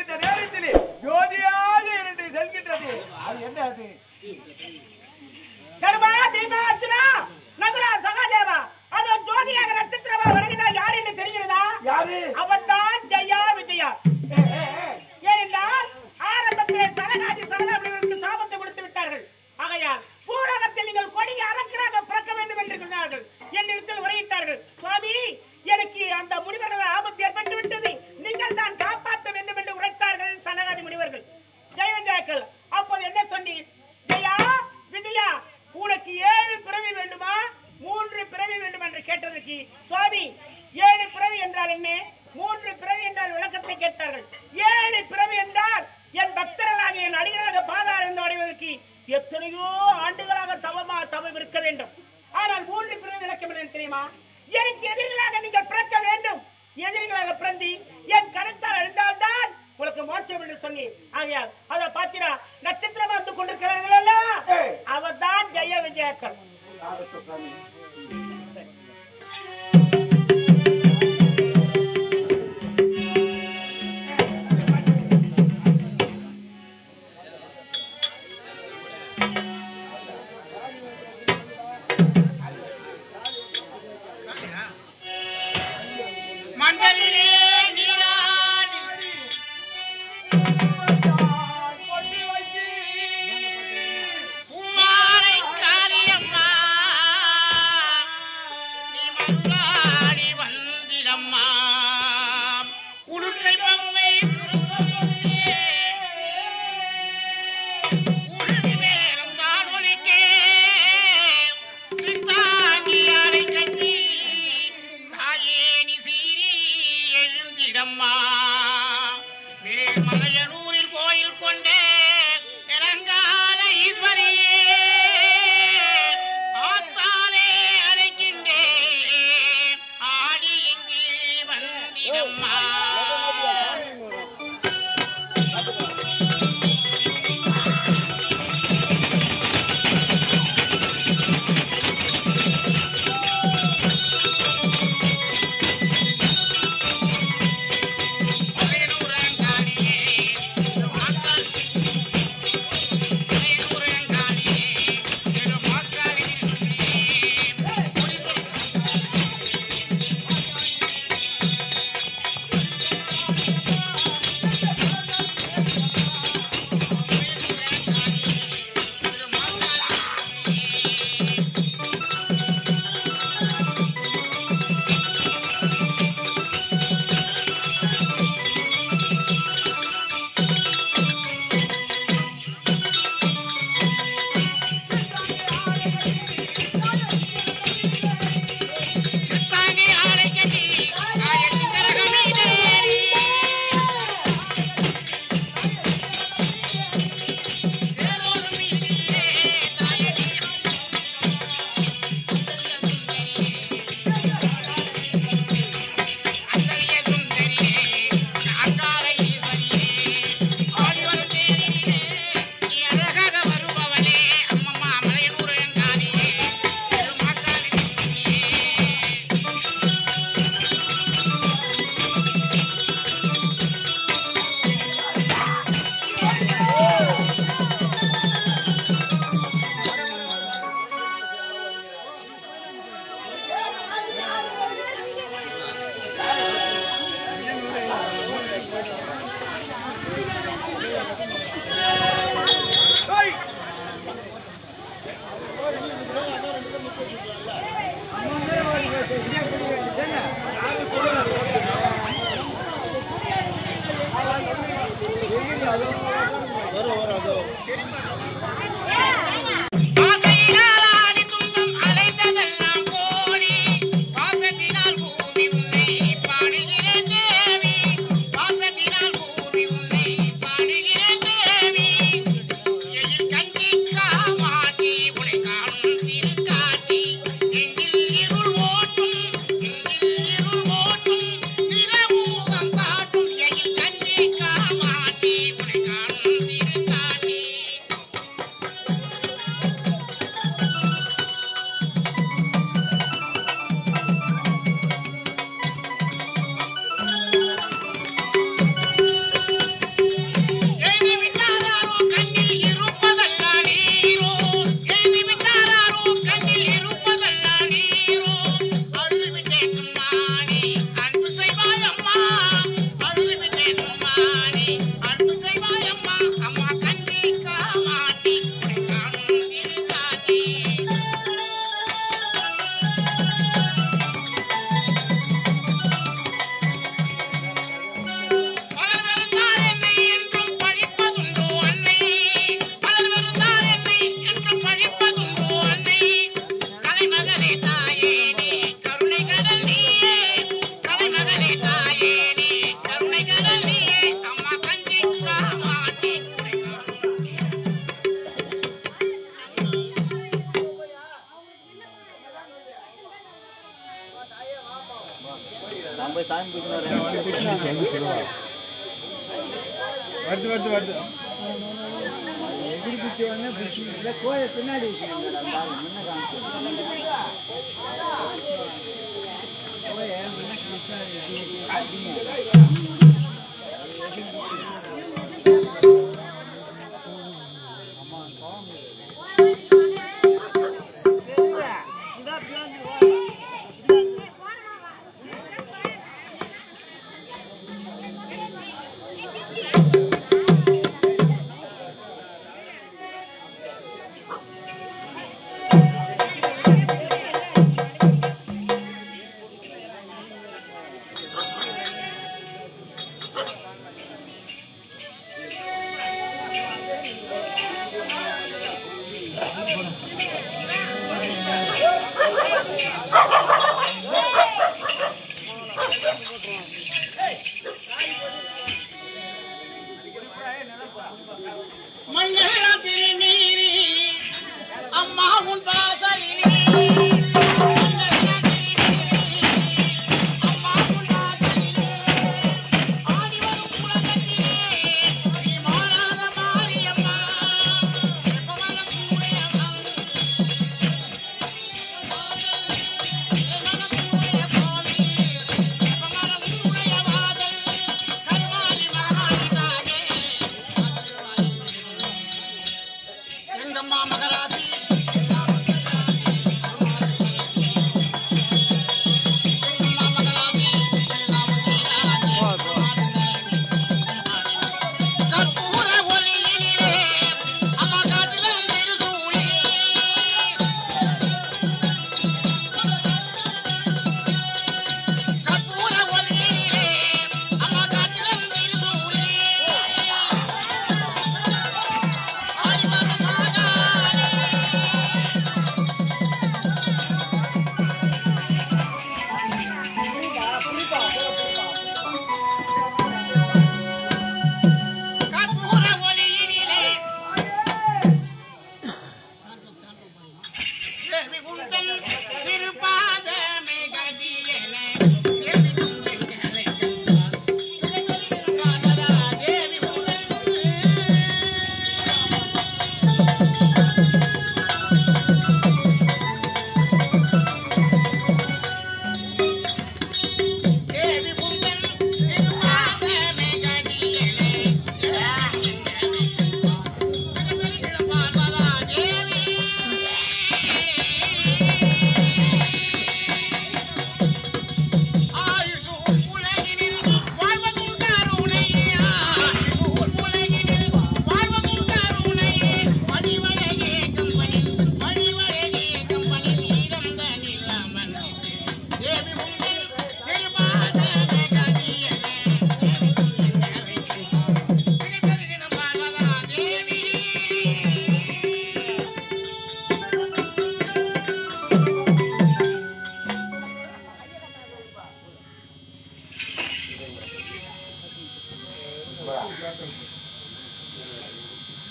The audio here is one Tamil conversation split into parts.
இந்த நேரத்திலே ஜோதியாக இரண்டு செல்கின்றது. அது என்ன? அது ஜோதியாக நட்சத்திரமா வருகிறார். யார் என்று தெரிகிறதா? யாரு? அவன்தான் ஜெயா விஜயா. ஏனென்றால் ஆரம்பத்தில் சனகாதிபதிகளுக்கு சாபத்தை கொடுத்து விட்டார்கள். ஆகையால் பூரகத்தில் நீங்கள் கொடியை அரக்கராக பிறக்க வேண்டும் என்று சொன்னார்கள். என்னிடத்தில் உரையிட்டார்கள், சுவாமி எனக்கு அந்த முனிவர்கள் ஆபத்து ஏற்பட்டு விட்டது, நீங்கள் தான் காப்பாற்ற வேண்டும் என்று உரைத்தார்கள் சனகாதி முனிவர்கள். ஜெய விஜயாக்கள் அப்போது என்ன சொன்னீர்? ஜெயா விஜயா, உனக்கு 7 பிறவி வேண்டுமா 3 பிறவி வேண்டும் என்று கேட்டதற்கு, சுவாமி 7 பிறவி என்றால் என்ன, 3 பிறவி என்றால் விளக்கத்தை கேட்டார்கள். 7 பிறவி என்றால் என் பக்தர்களாக என் அடிகளாக பாதாரம் அடைவதற்கு எத்தனையோ ஆண்டுகளாக தவம் இருக்க வேண்டும். ஆனால் 3 பிறவி விளக்கம் என்ன தெரியுமா? எனக்கு எதிரிகளாக நீங்கள் பிறக்க வேண்டும். எதிரிகளாக பிறந்தி என் கருத்தால் அழிந்தால்தான் உனக்கு மோட்சம் என்று சொன்னி. ஆகையால் அதை பாத்திரா நட்சத்திரமா வந்து கொண்டிருக்கிறார்கள் அல்லவா, அவர் தான் ஜெய விஜயாக்கள். கோயில் பின்னாடி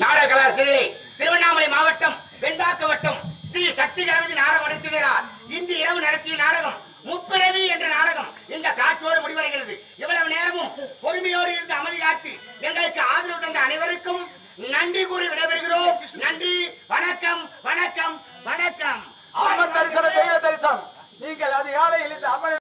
நாடகலாசிரி திருவண்ணாமலை மாவட்டம் வெண்பாக்க வட்டம் ஸ்ரீ சக்தி கணபதி நாடகம் நடத்துகிறார். இன்று இரவு நடத்திய நாடகம் முப்பிரவி என்ற நாடகம் இந்த காட்சியோடு முடிவடைகிறது. இவ்வளவு நேரமும் பொறுமையோடு இருந்து அமைதி காத்து எங்களுக்கு ஆதரவு தந்த அனைவருக்கும் நன்றி கூறி விடைபெறுகிறோம். நன்றி, வணக்கம், வணக்கம், வணக்கம். ஆத்ம தரிசனம், தெய்வ தரிசனம். நீங்கள் அதிகாலையில்